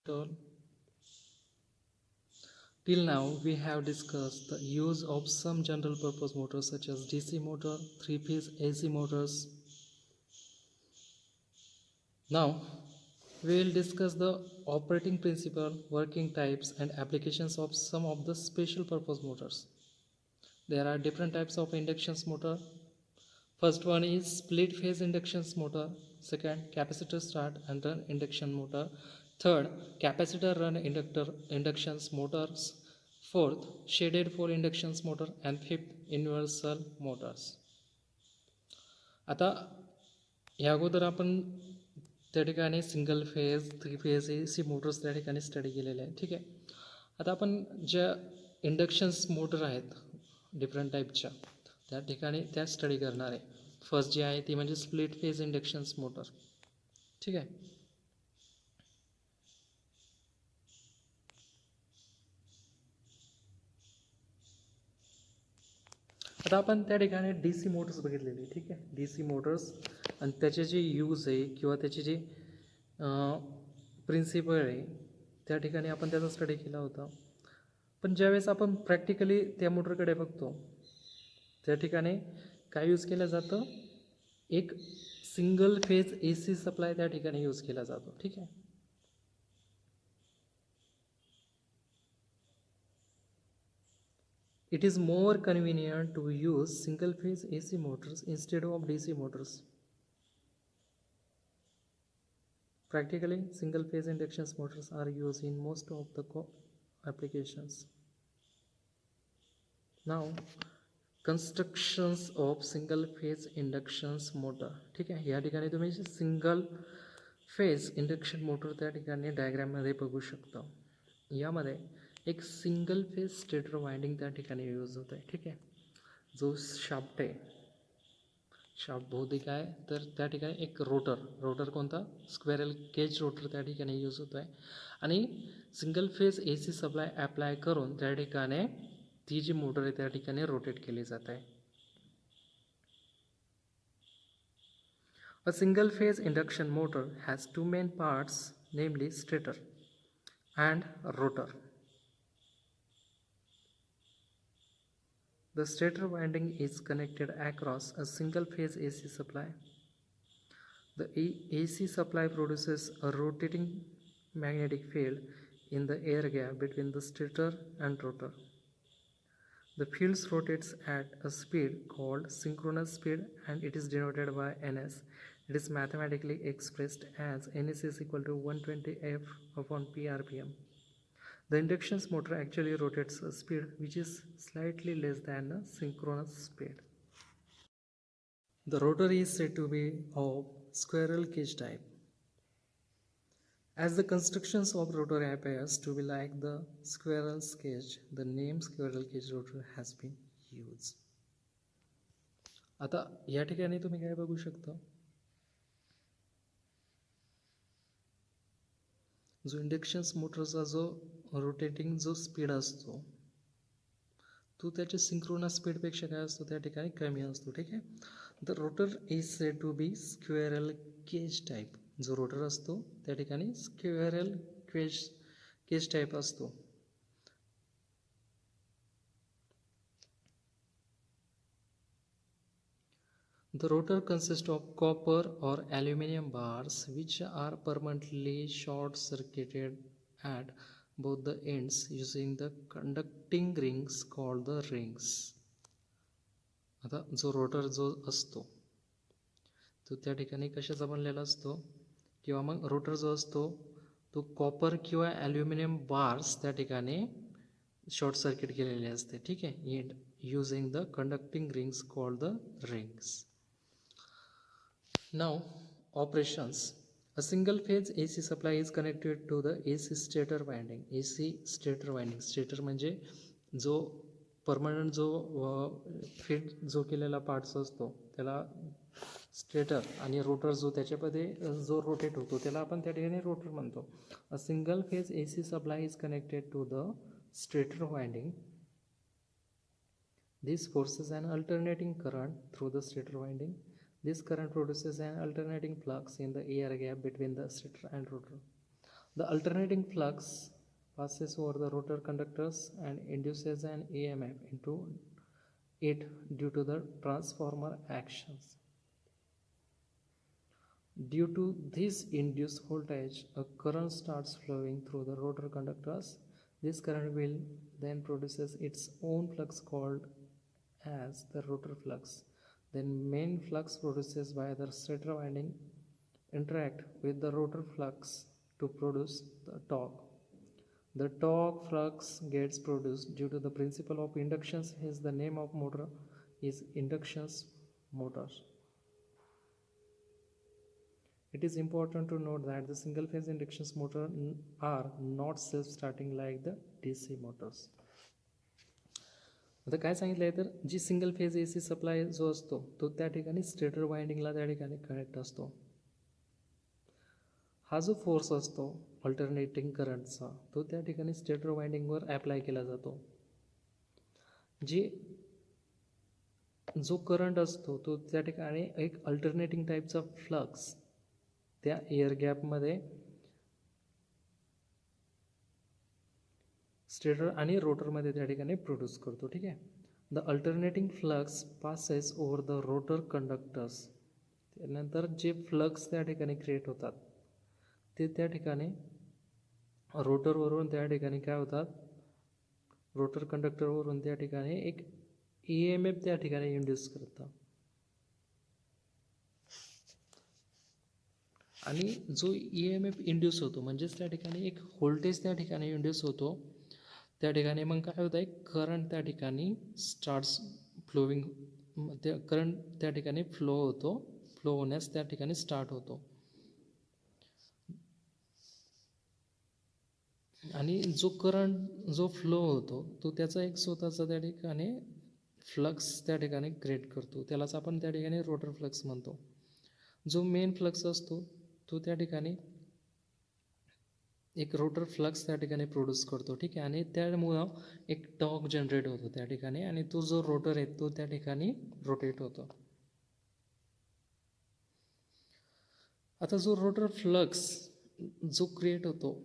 told. Till now, we have discussed the use of some general purpose motors such as DC motor, 3-phase AC motors. Now, we will discuss the operating principle, working types and applications of some of the special purpose motors. There are different types of induction motor. First one is split phase induction motor. Second, capacitor start and run induction motor. Third, capacitor run induction motors. Fourth, shaded for induction motor. And fifth, universal motors. आता या अगोदर आपण त्या ठिकाणी single phase 3-फेज AC Motors त्या ठिकाणी study केलेले आहे. ठीक आहे. आता आपण ज्या इंडक्शन्स मोटर आहेत डिफरंट टाईपच्या त्या ठिकाणी त्या स्टडी करणार आहे. फर्स्ट जी आहे ती म्हणजे स्प्लिट फेज इंडक्शन्स मोटर. ठीक आहे. आता आपण त्या ठिकाणी DC मोटर्स बघितलेली. ठीक आहे. DC मोटर्स आणि त्याचे जे यूज आहे किंवा त्याची जी प्रिन्सिपल आहे त्या ठिकाणी आपण त्याचा स्टडी केला होता. पण ज्यावेळेस आपण प्रॅक्टिकली त्या मोटरकडे बघतो त्या ठिकाणी काय यूज केलं जातं, एक सिंगल फेज AC सप्लाय त्या ठिकाणी यूज केला जातो. ठीक आहे. It is more convenient to use single phase AC motors instead of DC motors. Practically, single phase induction motors are used in most of the applications. Now, constructions of single phase induction motor. ठीक आहे. या ठिकाणी तुम्ही single phase induction motor त्या ठिकाणी डायग्राममध्ये बघू शकता. यामध्ये एक सिंगल फेज स्टेटर वाइंडिंग त्या ठिकाणी यूज होत आहे. ठीक आहे. जो शाफ्ट आहे, शाफ्ट भोवती काय तर त्या ठिकाणी एक रोटर कोणता स्क्वेरल केज रोटर त्या ठिकाणी यूज होतो आहे. आणि single phase AC supply apply करून त्या ठिकाणी ती जी मोटर आहे त्या ठिकाणी रोटेट केली जात आहे. A single phase induction motor has two main parts, namely stator and rotor. The stator winding is connected across a single phase AC supply. The AC supply produces a rotating magnetic field in the air gap between the stator and rotor. The field rotates at a speed called synchronous speed and it is denoted by Ns. It is mathematically expressed as Ns is equal to 120 F upon P RPM. The induction motor actually rotates a speed which is slightly less than a synchronous speed. The rotor is said to be of squirrel cage type. As the constructions of rotor appears to be like the squirrel's cage, the name squirrel cage rotor has been used. आता या ठिकाणी तुम्ही काय बघू शकता, जो induction मोटरचा जो rotating जो स्पीड असतो तो त्याच्या सिंक्रोनस स्पीडपेक्षा काय असतो त्या ठिकाणी कमी असतो. ठीक आहे. The rotor is said to be squirrel cage type. जो रोटर असतो त्या ठिकाणी स्क्वेरल केज टाईप असतो. The rotor consists of copper or aluminum bars which are permanently short-circuited at both the ends using the conducting rings called the rings. आता जो rotor जो असतो तो त्या ठिकाणी कशाचा बनलेला असतो किंवा मग रोटर जो असतो तो कॉपर किंवा ॲल्युमिनियम बार्स त्या ठिकाणी शॉर्ट सर्किट केलेले असते. ठीक आहे. Using the conducting rings called the rings. Now, operations. A single phase AC supply is connected to the AC stator winding. AC stator winding. Stator म्हणजे जो परमनंट जो फिट जो केलेला पार्ट्स असतो त्याला स्टेटर आणि रोटर जो त्याच्यामध्ये जो रोटेट होतो त्याला आपण त्या ठिकाणी रोटर म्हणतो. A single phase AC supply is connected to the stator winding. This forces an alternating current through the stator winding. This current produces an alternating flux in the air gap between the stator and rotor. The alternating flux passes over the rotor conductors and induces an EMF into it due to the transformer actions. Due to this induced voltage, a current starts flowing through the rotor conductors. This current will then produces its own flux called as the rotor flux. Then main flux produced by the stator winding interact with the rotor flux to produce the torque. The torque flux gets produced due to the principle of inductions. Hence the name of motor is induction motor. It is important to note that the single phase induction motor are not self-starting like the DC motors. आता काय सांगितलं आहे तर जी single phase AC supply जो असतो तो त्या ठिकाणी स्टेटर वाइंडिंगला त्या ठिकाणी कनेक्ट असतो. हा जो फोर्स असतो अल्टरनेटिंग करंटचा तो त्या ठिकाणी स्टेटर वाइंडिंगवर ॲप्लाय केला जातो. जो करंट असतो तो त्या ठिकाणी एक अल्टरनेटिंग टाईपचा फ्लक्स त्या एअर गॅपमध्ये स्टेटर आणि रोटरमध्ये त्या ठिकाणी प्रोड्यूस करतो. ठीक आहे. The alternating flux passes over the rotor conductors. त्यानंतर जे फ्लक्स त्या ठिकाणी क्रिएट होतात ते त्या ठिकाणी रोटरवरून त्या ठिकाणी काय होतात रोटर कंडक्टरवरून त्या ठिकाणी एक EMF त्या ठिकाणी इंड्यूस करतात. आणि जो EMF इंड्यूस होतो म्हणजेच त्या ठिकाणी एक व्होल्टेज त्या ठिकाणी इंड्यूस होतो. त्या ठिकाणी मग काय होतं आहे करंट त्या ठिकाणी स्टार्ट्स फ्लोविंग. त्या करंट त्या ठिकाणी फ्लो होण्यास त्या ठिकाणी स्टार्ट होतो. आणि जो फ्लो होतो तो त्याचा एक स्वतःचा त्या ठिकाणी फ्लक्स त्या ठिकाणी क्रिएट करतो. त्यालाच आपण त्या ठिकाणी रोटर फ्लक्स म्हणतो. जो मेन फ्लक्स असतो तो त्या ठिकाणी एक रोटर फ्लक्स त्या ठिकाणी प्रोड्यूस करतो. ठीक आहे. आणि त्यामुळं एक टॉर्क जनरेट होतो त्या ठिकाणी आणि तो जो रोटर आहे तो त्या ठिकाणी रोटेट होतो. आता जो रोटर फ्लक्स जो क्रिएट होतो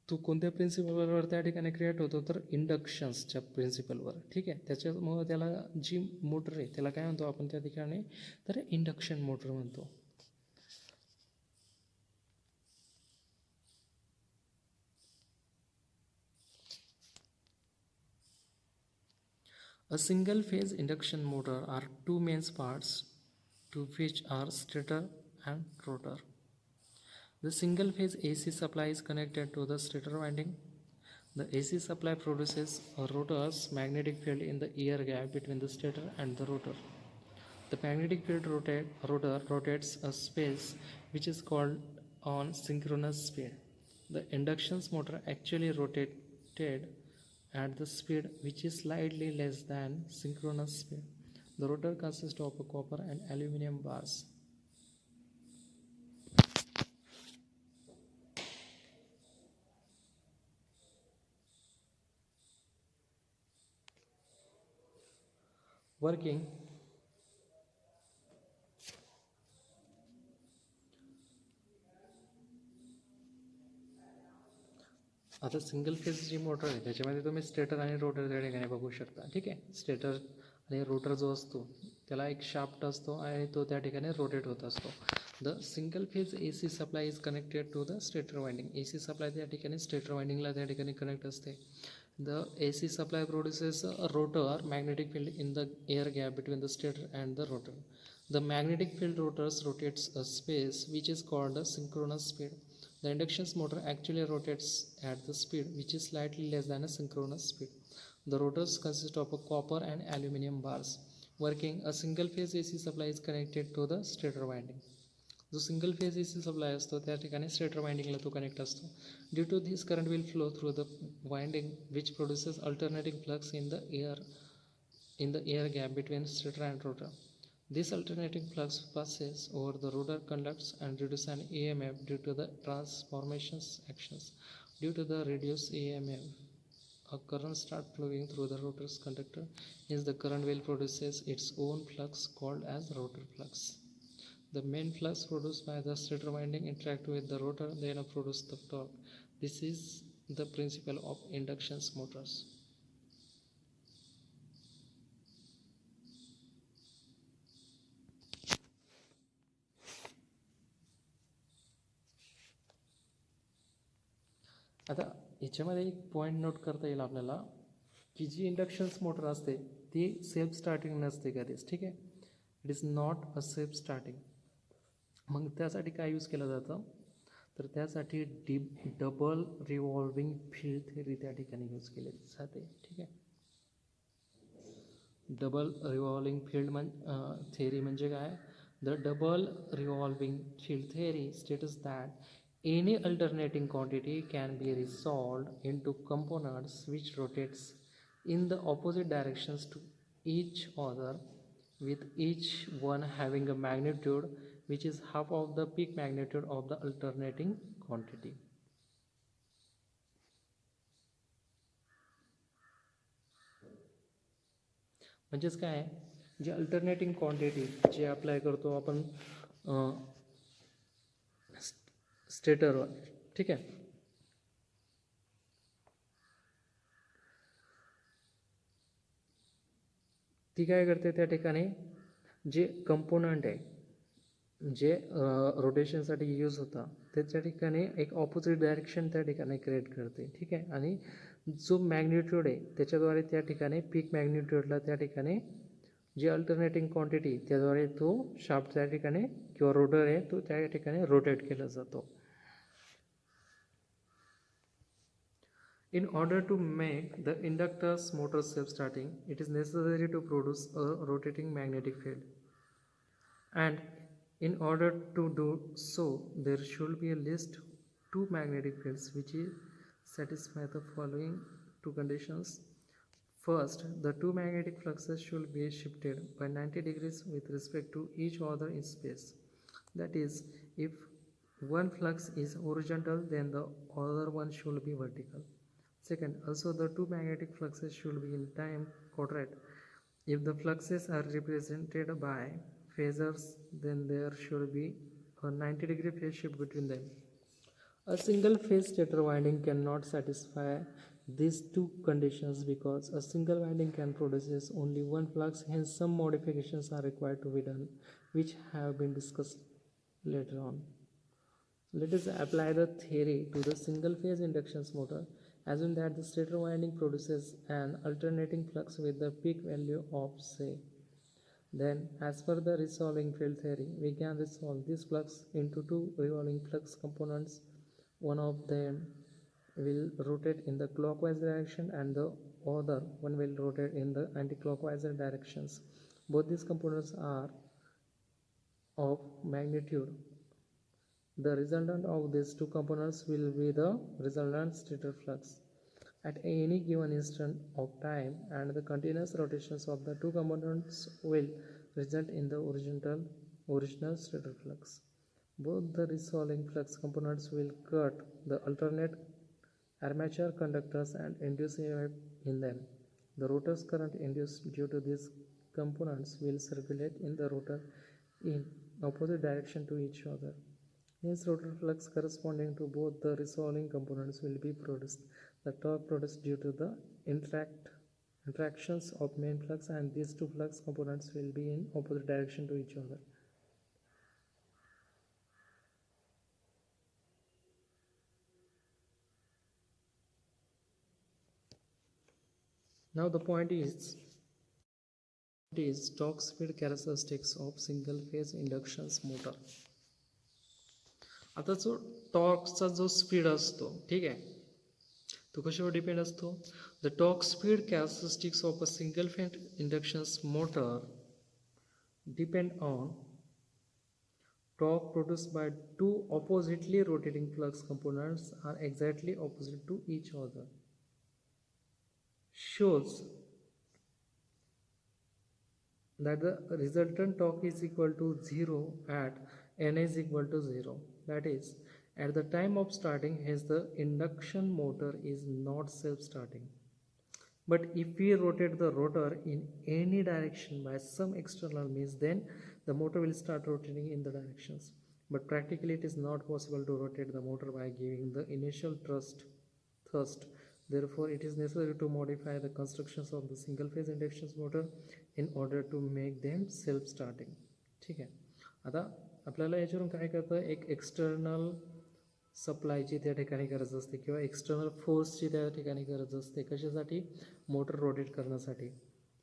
तो कोणत्या प्रिन्सिपलवर त्या ठिकाणी क्रिएट होतो तर इंडक्शन्सच्या प्रिन्सिपलवर. ठीक आहे. त्याच्यामुळं त्याला जी मोटर आहे त्याला काय म्हणतो आपण त्या ठिकाणी तर इंडक्शन मोटर म्हणतो. A single phase induction motor are two main parts to which are stator and rotor. The single phase AC supply is connected to the stator winding. The AC supply produces a rotor's magnetic field in the air gap between the stator and the rotor. The magnetic field rotor rotates a space which is called on synchronous speed. The induction motor actually rotated at the speed which is slightly less than synchronous speed. The rotor consists of a copper and aluminum bars. Working आता single phase जी motor आहे त्याच्यामध्ये तुम्ही stator आणि rotor त्या ठिकाणी बघू शकता. ठीक आहे. स्टेटर आणि रोटर जो असतो त्याला एक शाफ्ट असतो आणि तो त्या ठिकाणी रोटेट होत असतो. The single phase AC supply is connected to the stator winding. AC supply त्या ठिकाणी स्टेटर वाइंडिंगला त्या ठिकाणी कनेक्ट असते. The AC supply produces a rotor magnetic field in the air gap between the stator and the rotor. The magnetic field rotors rotates a space which is called the synchronous speed. The induction motor actually rotates at the speed which is slightly less than a synchronous speed. The rotors consist of a copper and aluminum bars. Working, a single phase AC supply is connected to the stator winding. जो single phase AC supply असतो त्या ठिकाणी stator वाइंडिंगला तो connect असतो. Due to this current will flow through the winding which produces alternating flux in the air gap between stator and rotor. This alternating flux passes over the rotor conducts and reduces an EMF due to the transformation actions. Due to the reduced EMF, a current starts flowing through the rotor's conductor. Hence, the current will produces its own flux called as rotor flux. The main flux produced by the stator winding interact with the rotor, then produce the torque. This is the principle of induction motors. आता याच्यामध्ये एक point note करता येईल आपल्याला की जी inductions motor असते ती self starting नसते कधीच, ठीक आहे. It is not a self starting. मग त्यासाठी काय यूज केलं जातं, तर त्यासाठी डबल रिव्हॉल्विंग फील्ड थेअरी त्या ठिकाणी यूज केली जाते, ठीक आहे. डबल रिव्हॉल्विंग फील्ड थेअरी म्हणजे काय, the double revolving field theory states that any alternating quantity can be resolved into components which rotates in the opposite directions to each other, with each one having a magnitude which is half of the peak magnitude of the alternating quantity. म्हणजेच काय, जे alternating quantity जे apply करतो आपण स्टेटरवर, ठीक आहे, ती काय करते त्या ठिकाणी जे कंपोनंट आहे जे रोटेशनसाठी यूज होता त्याच्या ठिकाणी एक ऑपोजिट डायरेक्शन त्या ठिकाणी क्रिएट करते, ठीक आहे. आणि जो मॅग्निट्यूड आहे त्याच्याद्वारे त्या ठिकाणी पीक मॅग्निट्यूडला त्या ठिकाणी जी अल्टरनेटिंग क्वांटिटी त्याद्वारे तो शाफ्ट त्या ठिकाणी किंवा रोटर आहे तो त्या ठिकाणी रोटेट केला जातो. In order to make the inductor's motor self-starting, it is necessary to produce a rotating magnetic field. And in order to do so, there should be at least two magnetic fields which satisfy the following two conditions. First, the two magnetic fluxes should be shifted by 90 degrees with respect to each other in space. That is, if one flux is horizontal, then the other one should be vertical. Second, also the two magnetic fluxes should be in time quadrant. If the fluxes are represented by phasors, then there should be a 90-degree phase shift between them. A single phase stator winding cannot satisfy these two conditions because a single winding can produce only one flux, hence some modifications are required to be done, which have been discussed later on. Let us apply the theory to the single phase induction motor. Assume that the stator winding produces an alternating flux with the peak value of say. Then, as per the resolving field theory, we can resolve this flux into two revolving flux components. One of them will rotate in the clockwise direction and the other one will rotate in the anti-clockwise directions. Both these components are of magnitude. The resultant of these two components will be the resultant stator flux at any given instant of time, and the continuous rotations of the two components will result in the original stator flux. Both the resolving flux components will cut the alternate armature conductors and induce EMF in them. The rotor's current induced due to these components will circulate in the rotor in opposite direction to each other. Hence, rotor flux corresponding to both the resolving components will be produced. The torque produced due to the interactions of main flux and these two flux components will be in opposite direction to each other. Now the point is torque speed characteristics of single phase induction motor. आता जो टॉर्कचा जो speed असतो, ठीक आहे, तो कशावर depend असतो. The torque speed characteristics of a single phase induction motor depend on torque produced by two oppositely rotating flux components are exactly opposite to each other. Shows that the resultant torque is equal to 0 at n is equal to 0. That is, at the time of starting, hence the induction motor is not self-starting. But if we rotate the rotor in any direction by some external means, then the motor will start rotating in the directions. But practically it is not possible to rotate the motor by giving the initial thrust. Therefore, it is necessary to modify the constructions of the single phase induction motor in order to make them self starting. ठीक आहे. आता आपल्याला याच्यावरून काय करतं, एक external सप्लायची त्या ठिकाणी गरज असते किंवा एक्सटर्नल फोर्सची त्या ठिकाणी गरज असते. कशासाठी? मोटर रोटेट करण्यासाठी.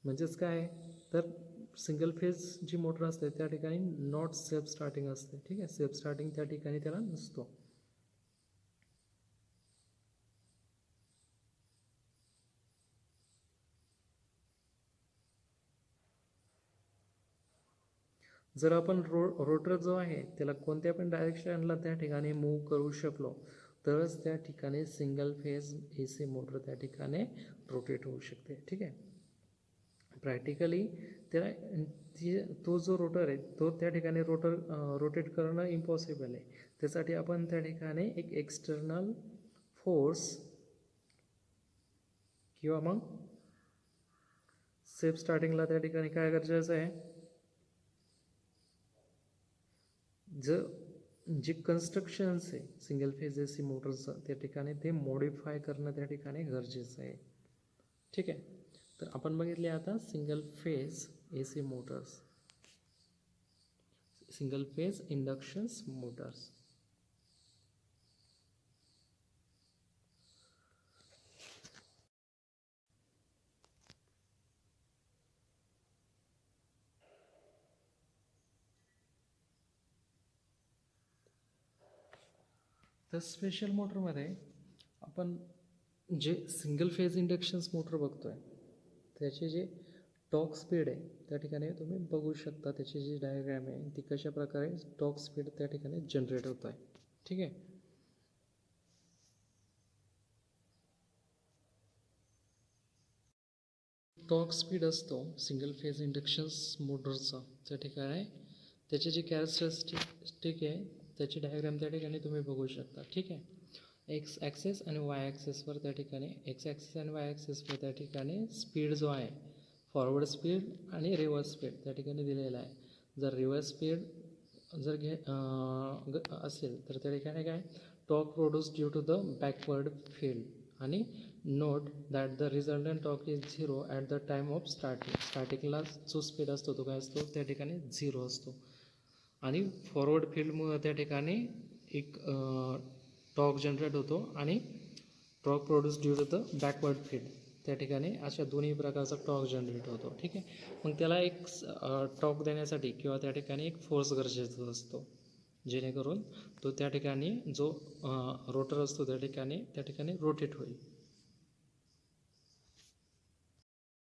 म्हणजेच काय तर सिंगल फेज जी मोटर असते त्या ठिकाणी नॉट सेल्फ स्टार्टिंग असते. ठीक आहे, सेल्फ स्टार्टिंग त्या ठिकाणी त्याला नसतो. जर आपण रोटर जो आहे त्याला कोणत्या पण डायरेक्शनला त्या ठिकाणी मूव्ह करू शकलो तरच त्या ठिकाणी सिंगल फेज AC मोटर त्या ठिकाणी रोटेट होऊ शकते. ठीक आहे. प्रॅक्टिकली त्याला तो जो रोटर आहे तो त्या ठिकाणी रोटेट करणं इम्पॉसिबल आहे. त्यासाठी आपण त्या ठिकाणी एक एक्सटर्नल फोर्स किंवा मग सेल्फ स्टार्टिंगला त्या ठिकाणी काय गरजेचं आहे, जे कन्स्ट्रक्शन्स आहे सिंगल फेज AC मोटरचं त्या ठिकाणी ते मॉडिफाय करणं त्या ठिकाणी गरजेचं आहे. ठीक आहे. तर आपण बघितले आता single phase AC motors, single phase inductions motors. तर स्पेशल मोटरमध्ये आपण जे सिंगल फेज इंडक्शन्स मोटर बघतोय त्याचे जे टॉर्क स्पीड आहे त्या ठिकाणी तुम्ही बघू शकता. त्याची जी डायग्रॅम आहे ती कशा प्रकारे टॉर्क स्पीड त्या ठिकाणी जनरेट होत आहे. ठीक आहे. टॉर्क स्पीड असतो सिंगल फेज इंडक्शन्स मोटरचा त्या ठिकाणी त्याची जी कॅरेक्टरिस्टिक आहे त्याची डायग्राम त्या ठिकाणी तुम्ही बघू शकता. ठीक आहे. एक्स ॲक्सेस आणि वाय ॲक्सेसवर त्या ठिकाणी एक्स ॲक्सेस आणि वाय ॲक्सेसवर त्या ठिकाणी स्पीड जो आहे फॉरवर्ड स्पीड आणि रिव्हर्स स्पीड त्या ठिकाणी दिलेला आहे. जर रिव्हर्स स्पीड जर असेल तर त्या ठिकाणी काय torque produce due to the backward field आणि note that the resultant torque is 0 at the time of स्टार्टिंगला जो स्पीड असतो तो काय असतो त्या ठिकाणी 0 असतो आणि फॉरवर्ड फील्डमुळे त्या ठिकाणी एक टॉर्क जनरेट होतो आणि torque produce due to the backward field त्या ठिकाणी अशा दोन्ही प्रकारचा टॉर्क जनरेट होतो. ठीक आहे. मग त्याला एक टॉर्क देण्यासाठी किंवा त्या ठिकाणी एक फोर्स गरजेचा असतो जेणेकरून तो त्या ठिकाणी जो रोटर असतो त्या ठिकाणी रोटेट होईल.